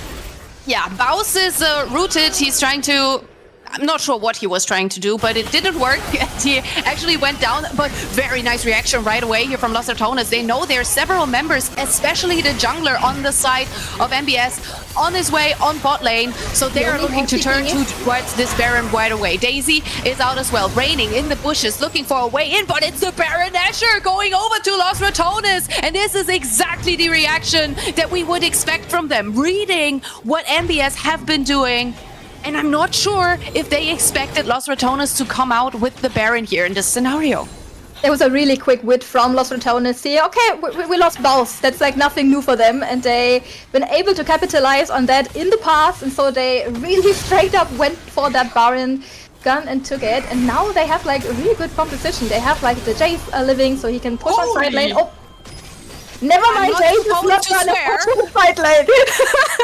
Yeah, Baus is rooted. He's trying to... I'm not sure what he was trying to do, but it didn't work. He actually went down, but very nice reaction right away here from Lost Ratones. They know there are several members, especially the jungler on the side of NBS, on his way on bot lane. So they are looking to turn towards this Baron right away. Daisy is out as well, Raining in the bushes, looking for a way in, but it's the Baron Asher going over to Lost Ratones. And this is exactly the reaction that we would expect from them, reading what NBS have been doing. And I'm not sure if they expected Lost Ratones to come out with the Baron here in this scenario. There was a really quick wit from Lost Ratones here. Okay, we lost Baus. That's like nothing new for them. And they've been able to capitalize on that in the past. And so they really straight up went for that Baron gun and took it. And now they have like a really good composition. They have like the Jace living, so he can push on side lane. Oh, never mind, Jace is not gonna push on the side lane.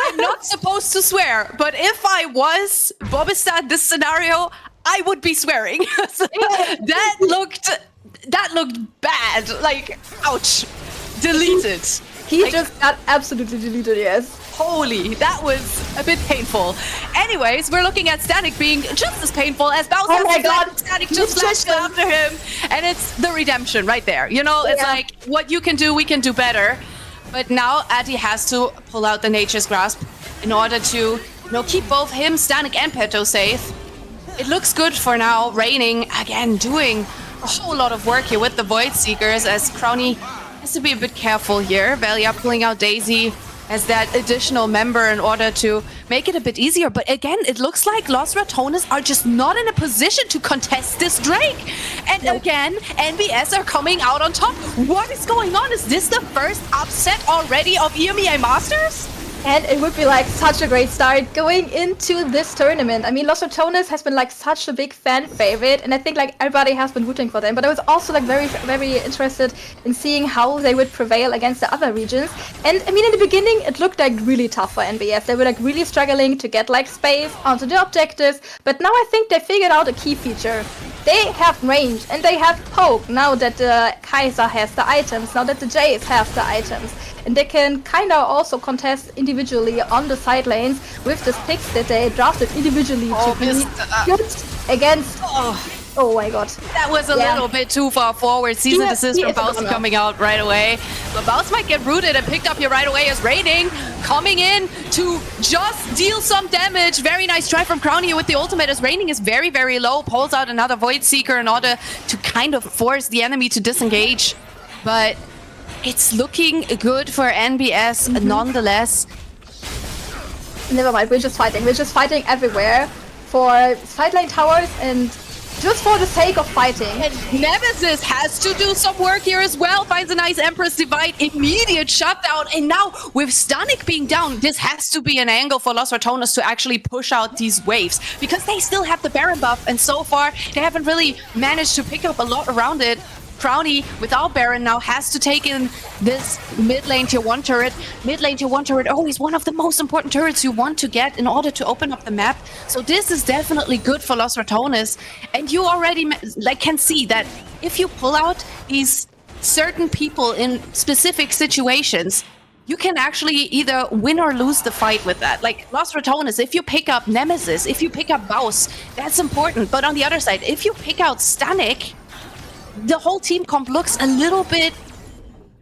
I'm not supposed to swear, but if I was Bobista in this scenario, I would be swearing. That looked bad. Like, ouch. Deleted. He just got absolutely deleted, yes. Holy, that was a bit painful. Anyways, we're looking at Static being just as painful as Bowser. Oh my god! Static just flashed after him. And it's the redemption right there. You know, it's like, what you can do, we can do better. But now Addy has to pull out the Nature's Grasp in order to, you know, keep both him, Static, and Peto safe. It looks good for now. Raining, again, doing a whole lot of work here with the Void Seekers as Crowny has to be a bit careful here. Velia pulling out Daisy as that additional member in order to make it a bit easier. But again, it looks like Los Ratones are just not in a position to contest this Drake. And again, NBS are coming out on top. What is going on? Is this the first upset already of EMEA Masters? And it would be like such a great start going into this tournament. I mean, Los Ratones has been like such a big fan favorite, and I think like everybody has been rooting for them. But I was also like very interested in seeing how they would prevail against the other regions. And I mean, in the beginning, it looked like really tough for NBS. They were like really struggling to get like space onto the objectives. But now I think they figured out a key feature. They have range and they have poke now that the Kaiser has the items, now that the Jace have the items. And they can kind of also contest individually on the side lanes with the picks that they drafted individually to be good against... Oh my god. That was a little bit too far forward. Cease and desist from Baus coming out right away. But Baus might get rooted and picked up here right away as Raining coming in to just deal some damage. Very nice try from Crowny with the ultimate as Raining is very low. Pulls out another Void Seeker in order to kind of force the enemy to disengage. But it's looking good for NBS nonetheless. Never mind, we're just fighting. We're just fighting everywhere for side lane towers and just for the sake of fighting. And Nemesis has to do some work here as well. Finds a nice Empress Divide, immediate shutdown. And now with Stanik being down, this has to be an angle for Los Ratones to actually push out these waves. Because they still have the Baron buff, and so far they haven't really managed to pick up a lot around it. Crowny, without Baron, now has to take in this mid lane tier 1 turret. Mid lane tier 1 turret always one of the most important turrets you want to get in order to open up the map. So this is definitely good for Los Ratones. And you already can see that if you pull out these certain people in specific situations, you can actually either win or lose the fight with that. Like Los Ratones, if you pick up Nemesis, if you pick up Baus, that's important. But on the other side, if you pick out Stanik, the whole team comp looks a little bit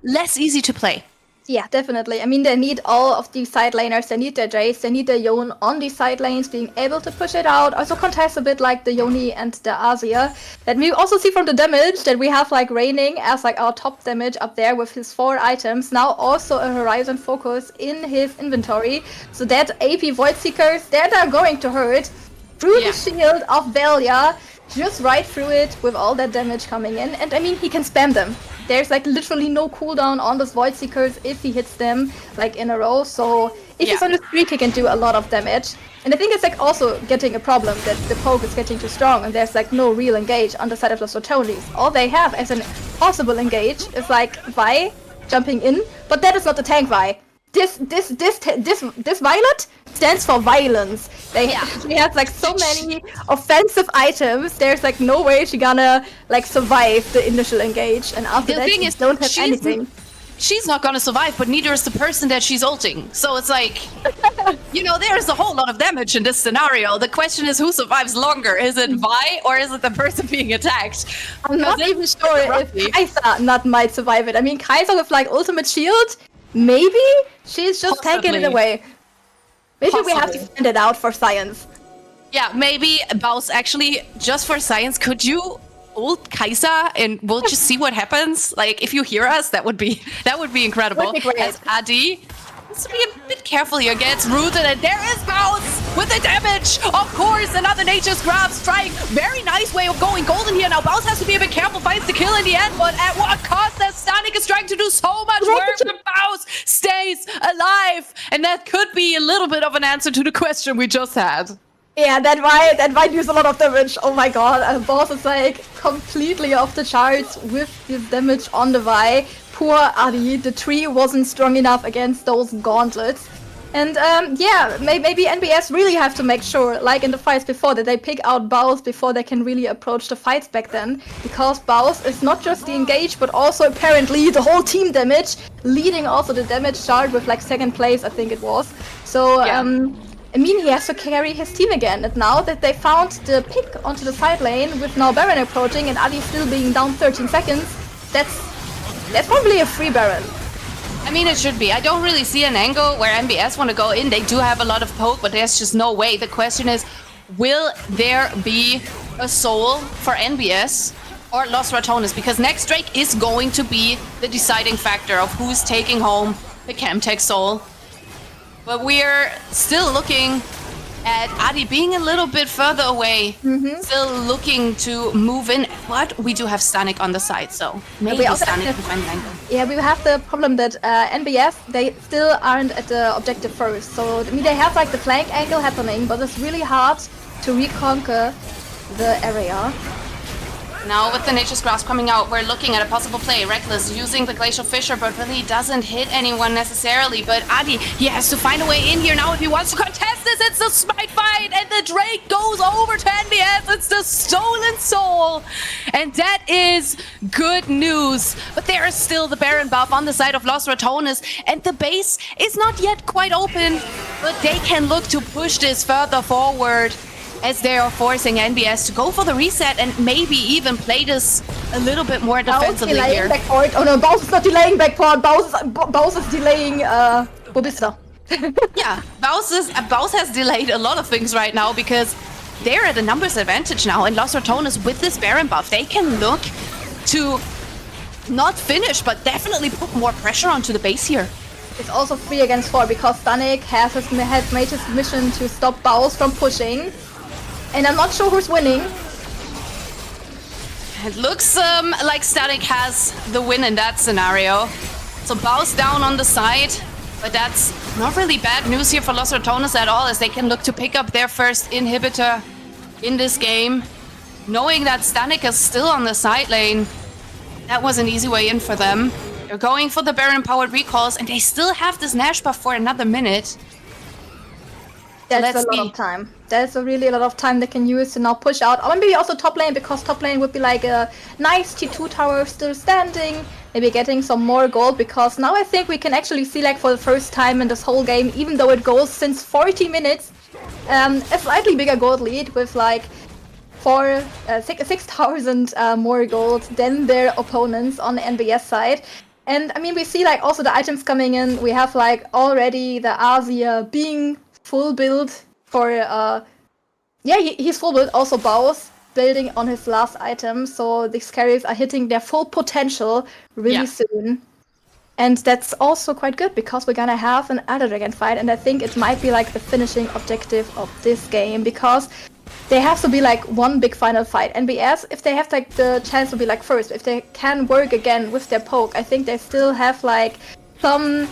less easy to play. Yeah, definitely. I mean, they need all of these side laners. They need their Jace, they need their Yone on these side lanes, being able to push it out. Also contest a bit like the Yone and the Azir. That we also see from the damage that we have like Raining as like our top damage up there with his 4 items. Now also a Horizon Focus in his inventory. So that AP Void Seekers, they're going to hurt. Through the shield of Velia, just right through it with all that damage coming in. And I mean, he can spam them. There's like literally no cooldown on those Void Seekers if he hits them like in a row. So if he's on the streak, he can do a lot of damage. And I think it's like also getting a problem that the poke is getting too strong and there's like no real engage on the side of Los Ratones. All they have as an possible engage is like Vi jumping in, but that is not the tank Vi. This Violet stands for violence. She has like so many offensive items. There's like no way she gonna like survive the initial engage, and after that she don't have anything. She's not gonna survive, but neither is the person that she's ulting. So it's like, you know, there's a whole lot of damage in this scenario. The question is who survives longer? Is it Vi or is it the person being attacked? I'm not even sure if Kaiser not might survive it. I mean, Kaiser with like ultimate shield, maybe she's just tanking it away. Maybe we have to find it out for science. Yeah, maybe Baus actually, just for science, could you ult Kaiser and we'll just see what happens? Like, if you hear us, that would be incredible. Would be great. As Adi has to be a bit careful here, gets rooted, and there is Baus with the damage. Of course, another Nature's Grab strike. Very nice way of going golden here. Now Baus has to be a bit careful, finds the kill in the end, but at what cost? That Stanik is trying to do so much work, and Baus stays alive. And that could be a little bit of an answer to the question we just had. Yeah, that might use a lot of damage. Oh my god, Boss is like completely off the charts with his damage on the Vi. Poor Adi, the tree wasn't strong enough against those gauntlets. And yeah, maybe NBS really have to make sure, like in the fights before, that they pick out Baus before they can really approach the fights back then. Because Baus is not just the engage, but also apparently the whole team damage, leading also the damage chart with like second place, I think it was. So I mean, he has to carry his team again. And now that they found the pick onto the side lane, with now Baron approaching and Adi still being down 13 seconds, that's probably a free Baron. I mean, it should be. I don't really see an angle where NBS want to go in. They do have a lot of poke, but there's just no way. The question is, will there be a soul for NBS or Los Ratones? Because next Drake is going to be the deciding factor of who's taking home the Chemtech soul. But we're still looking at Adi being a little bit further away, still looking to move in. But we do have Stanik on the side, so maybe Stanik can find an angle. Yeah, we have the problem that NBS, they still aren't at the objective first. So I mean, they have like the flank angle happening, but it's really hard to reconquer the area. Now with the Nature's Grasp coming out, we're looking at a possible play. Reckless using the Glacial Fissure, but really doesn't hit anyone necessarily. But Adi, he has to find a way in here now if he wants to contest this. It's the Smite fight, and the Drake goes over to NBS. It's the Stolen Soul, and that is good news. But there is still the Baron buff on the side of Los Ratones, and the base is not yet quite open, but they can look to push this further forward, as they are forcing NBS to go for the reset and maybe even play this a little bit more defensively here. Backport. Oh no, Baus is not delaying backport. Baus is delaying Bobista. Yeah, Baus has delayed a lot of things right now because they're at a numbers advantage now, and Los Ratones with this Baron buff, they can look to not finish, but definitely put more pressure onto the base here. It's also 3 against 4 because Stanik has made his mission to stop Baus from pushing. And I'm not sure who's winning. It looks like Stanik has the win in that scenario. So Baus down on the side, but that's not really bad news here for Los Ratones at all, as they can look to pick up their first inhibitor in this game. Knowing that Stanik is still on the side lane, that was an easy way in for them. They're going for the Baron-powered recalls, and they still have this Nash buff for another minute. That's a lot of time. That's really a lot of time they can use to now push out. Or maybe also top lane, because top lane would be like a nice T2 tower still standing. Maybe getting some more gold, because now I think we can actually see, like, for the first time in this whole game, even though it goes since 40 minutes, a slightly bigger gold lead with like 6,000 more gold than their opponents on the NBS side. And I mean, we see like also the items coming in. We have like already the Asia being full build for he's full build. Also Baus building on his last item, so these carries are hitting their full potential really soon. And that's also quite good, because we're gonna have an Elder Dragon fight, and I think it might be like the finishing objective of this game, because they have to be like one big final fight. NBS, if they have like the chance to be like first, if they can work again with their poke, I think they still have like some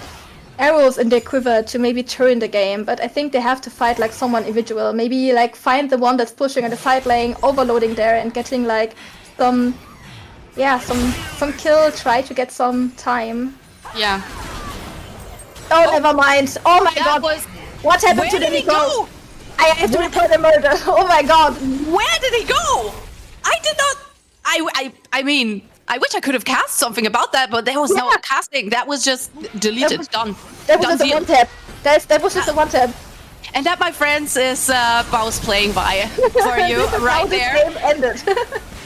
arrows in their quiver to maybe turn the game, but I think they have to fight like someone individual. Maybe like find the one that's pushing on the side lane, overloading there and getting like some kill, try to get some time. Yeah. Oh, never mind. Oh my god. What happened to the Nico? I have to report the murder. Oh my god. Where did he go? I did not... I mean, I wish I could have cast something about that, but there was no casting. That was just deleted. Done. That was just a one tap. That was just a one tap. And that, my friends, is Baus playing by for you right there. This game ended.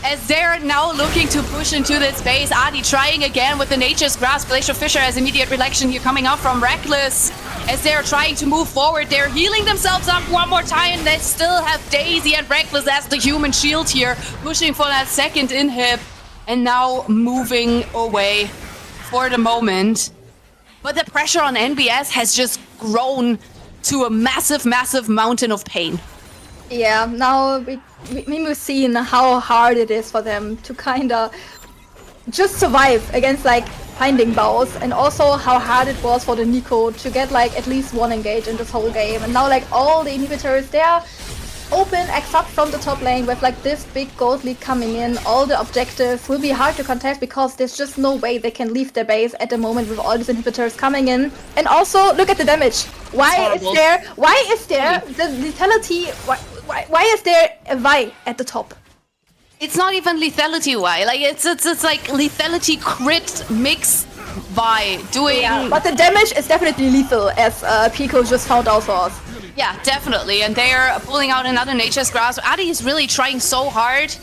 As they're now looking to push into this base, Adi trying again with the Nature's Grasp. Glacial Fissure has immediate reaction here coming up from Reckless. As they're trying to move forward, they're healing themselves up one more time. They still have Daisy and Reckless as the human shield here, pushing for that second inhib, and now moving away for the moment. But the pressure on NBS has just grown to a massive, massive mountain of pain. Yeah, now we've seen how hard it is for them to kinda just survive against like finding Baus, and also how hard it was for the Nico to get like at least one engage in this whole game. And now like all the inhibitors, open except from the top lane with like this big gold lead coming in. All the objectives will be hard to contest because there's just no way they can leave their base at the moment with all these inhibitors coming in. And also look at the damage. Why is there the lethality? Why is there a Y at the top? It's not even lethality Y. Like it's like lethality crit mix by doing. Yeah, but the damage is definitely lethal, as Pico just found out for us. Yeah, definitely. And they're pulling out another Nature's Grasp. Adi is really trying so hard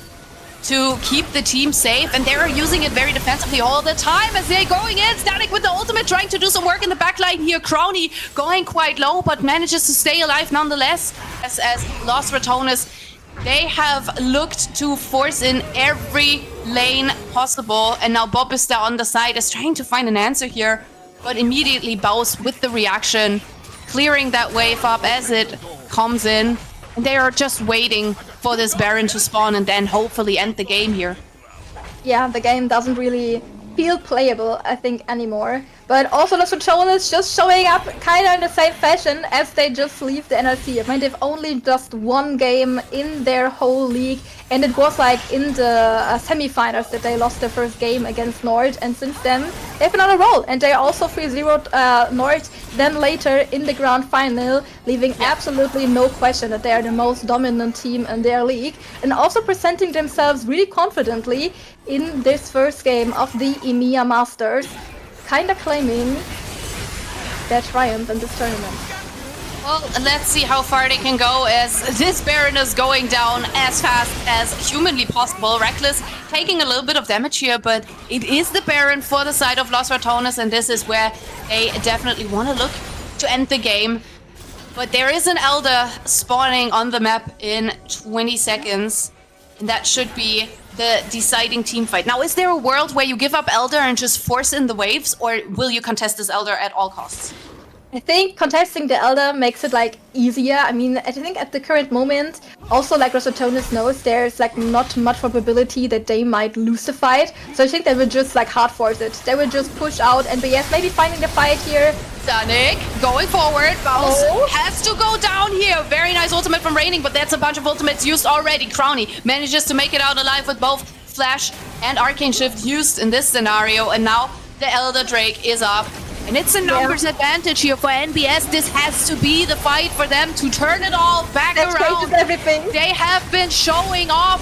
to keep the team safe, and they're using it very defensively all the time as they're going in. Static with the ultimate, trying to do some work in the backline here. Crowny going quite low, but manages to stay alive nonetheless. As Lost Ratones, they have looked to force in every lane possible, and now Bobista on the side is trying to find an answer here, but immediately bows with the reaction, clearing that wave up as it comes in. And they are just waiting for this Baron to spawn and then hopefully end the game here. Yeah, the game doesn't really feel playable, I think, anymore. But also Lost Ratones just showing up kind of in the same fashion as they just leave the NLC. I mean, they've only just one game in their whole league, and it was like in the semi-finals that they lost their first game against Nord, and since then they've been on a roll, and they also 3-0'd Nord then later in the grand final, leaving absolutely no question that they are the most dominant team in their league, and also presenting themselves really confidently in this first game of the EMEA Masters, kind of claiming their triumph in this tournament. Well, let's see how far they can go as this Baron is going down as fast as humanly possible. Reckless taking a little bit of damage here, but it is the Baron for the side of Lost Ratones, and this is where they definitely want to look to end the game. But there is an Elder spawning on the map in 20 seconds, and that should be the deciding team fight. Now, is there a world where you give up Elder and just force in the waves, or will you contest this Elder at all costs? I think contesting the Elder makes it like easier. I mean, I think at the current moment, also like Lost Ratones knows, there's like not much probability that they might lose the fight. So I think they will just like hard force it. They will just push out NBS, maybe finding the fight here. Danik going forward, Bounce has to go down here. Very nice ultimate from Raining, but that's a bunch of ultimates used already. Crowny manages to make it out alive with both Flash and Arcane Shift used in this scenario, and now the Elder Drake is up. And it's a numbers advantage here for NBS. This has to be the fight for them to turn it all back around. Everything. They have been showing off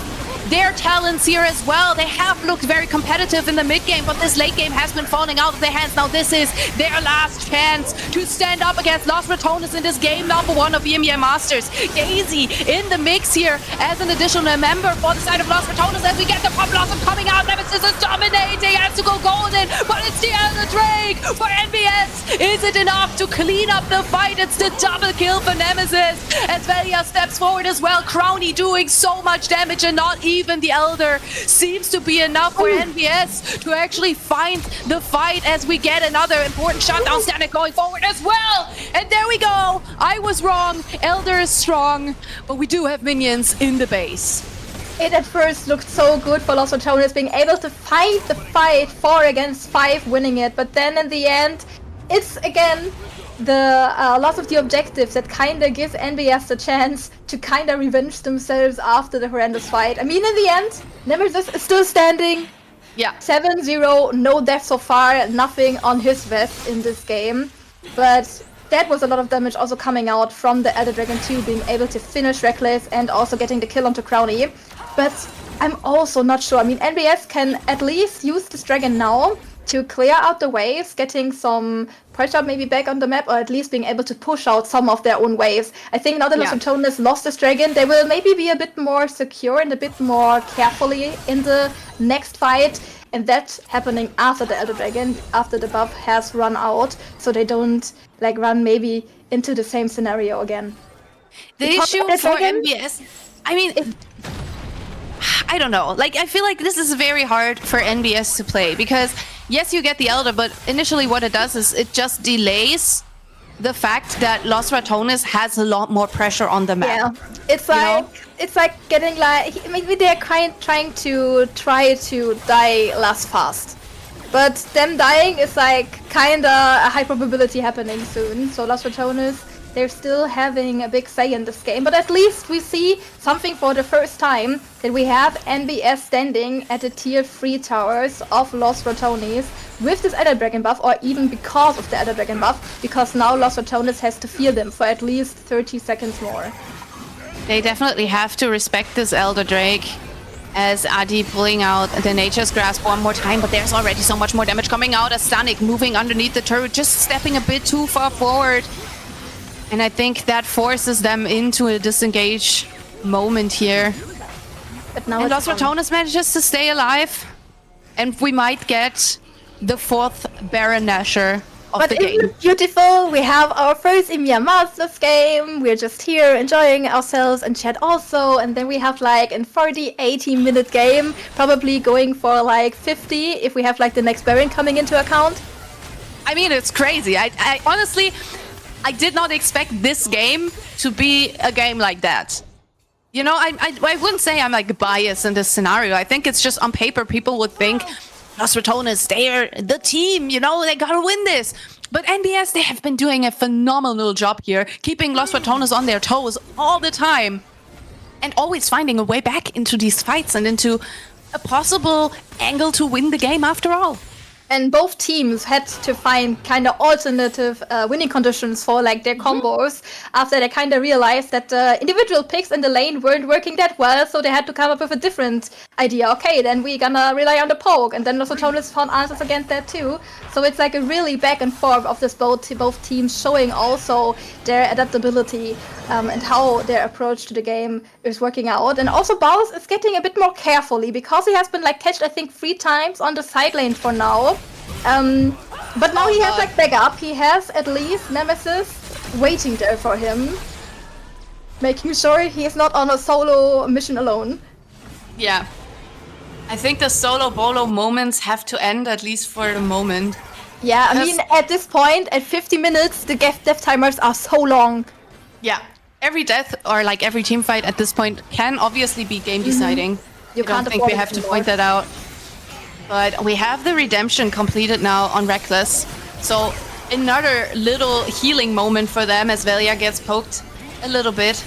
their talents here as well. They have looked very competitive in the mid game, but this late game has been falling out of their hands. Now this is their last chance to stand up against Lost Ratones in this game number 1 of EMEA Masters. Daisy in the mix here as an additional member for the side of Lost Ratones as we get the Pop Blossom coming out. Nemesis is dominating, has to go golden, but it's the Elder Drake for NBS. Is it enough to clean up the fight? It's the double kill for Nemesis as Velia steps forward as well. Crowny doing so much damage, and not even the Elder seems to be enough for NBS to actually find the fight as we get another important shutdown. Static going forward as well. And there we go. I was wrong. Elder is strong, but we do have minions in the base. It at first looked so good for Lost Ratones being able to fight the fight 4 against 5, winning it, but then in the end, it's again the loss of the objectives that kind of gives NBS the chance to kind of revenge themselves after the horrendous fight. I mean, in the end, Nemesis is still standing. Yeah. 7-0, no death so far, nothing on his vest in this game. But that was a lot of damage also coming out from the Elder Dragon 2 being able to finish Reckless and also getting the kill onto Crowny. But I'm also not sure. I mean, NBS can at least use this dragon now to clear out the waves, getting some pressure maybe back on the map, or at least being able to push out some of their own waves. I think now that Lost Ratones lost this dragon, they will maybe be a bit more secure and a bit more carefully in the next fight. And that's happening after the Elder Dragon, after the buff has run out, so they don't like run maybe into the same scenario again. The issue for NBS, I mean, I don't know. Like, I feel like this is very hard for NBS to play because yes, you get the Elder, but initially what it does is it just delays the fact that Lost Ratones has a lot more pressure on the map. Yeah, it's like getting like maybe they're trying to die less fast, but them dying is like kinda a high probability happening soon. So Lost Ratones they're still having a big say in this game. But at least we see something for the first time, that we have NBS standing at the tier 3 towers of Lost Ratones with this Elder Dragon buff, or even because of the Elder Dragon buff, because now Lost Ratones has to fear them for at least 30 seconds more. They definitely have to respect this Elder Drake, as Adi pulling out the Nature's Grasp one more time, but there's already so much more damage coming out as Stanik moving underneath the turret, just stepping a bit too far forward. And I think that forces them into a disengage moment here. But now And it's Lost Ratones manages to stay alive, and we might get the 4th Baron Nashor of the But isn't game. it beautiful? We have our first EMEA Masters game. We're just here enjoying ourselves and chat also. And then we have like a 40, 80-minute game, probably going for like 50 if we have like the next Baron coming into account. I mean, it's crazy. I honestly, I did not expect this game to be a game like that. You know, I wouldn't say I'm like biased in this scenario. I think it's just on paper people would think Lost Ratones, they're the team, you know, they gotta win this. But NBS, they have been doing a phenomenal job here, keeping Lost Ratones on their toes all the time. And always finding a way back into these fights and into a possible angle to win the game after all. And both teams had to find kind of alternative winning conditions for like their combos after they kind of realized that the individual picks in the lane weren't working that well, so they had to come up with a different idea. Okay, then we're gonna rely on the poke, and then Lost Ratones found answers against that too. So it's like a really back and forth of this both teams showing also their adaptability and how their approach to the game is working out. And also Baus is getting a bit more carefully because he has been like catched I think 3 times on the side lane for now. But now he has like backup. He has at least Nemesis waiting there for him, making sure he is not on a solo mission alone. Yeah. I think the solo bolo moments have to end, at least for the moment. Yeah, I mean, at this point, at 50 minutes, the death timers are so long. Yeah. Every death or like every team fight at this point can obviously be game deciding. You I don't can't think we afford have it to anymore. point that out. But we have the redemption completed now on Reckless. So another little healing moment for them as Velia gets poked a little bit.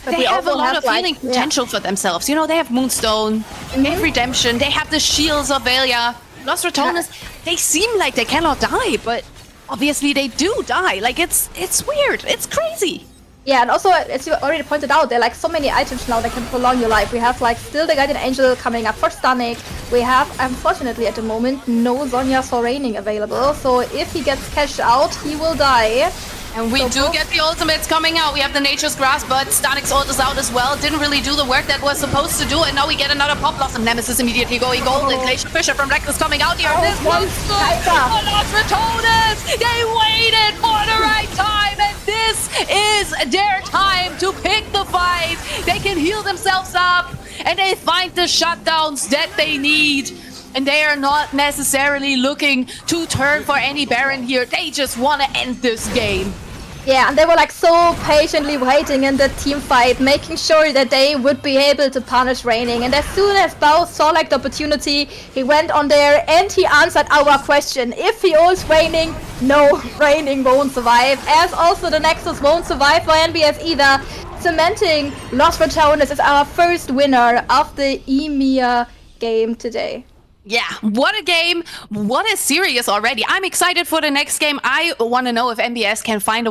But They we have a also lot have, of like, healing yeah. potential for themselves. You know, they have Moonstone, they have Redemption, they have the shields of Velia. Lost Ratones, they seem like they cannot die, but obviously they do die. Like, it's weird. It's crazy. Yeah, and also, as you already pointed out, there are like so many items now that can prolong your life. We have like still the Guardian Angel coming up for Stanik. We have, unfortunately at the moment, no Zhonya for Raining available. So if he gets cashed out, he will die. And we do get the ultimates coming out. We have the Nature's Grasp, but Stanik's ult is out as well. Didn't really do the work that was supposed to do, and now we get another pop loss. And Nemesis immediately going golden. Glacier Fisher from Reckless coming out here. This one's Lost Ratones! They waited for the right time, and this is their time to pick the fight. They can heal themselves up, and they find the shutdowns that they need. And they are not necessarily looking to turn for any Baron here. They just want to end this game. Yeah, and they were like so patiently waiting in the team fight, making sure that they would be able to punish Raining. And as soon as Bao saw like the opportunity, he went on there and he answered our question. If he ults Raining, no, Raining won't survive. As also the Nexus won't survive for NBS either. Cementing Lost Ratones as our first winner of the EMEA game today. Yeah, what a game. What a series already. I'm excited for the next game. I want to know if NBS can find a way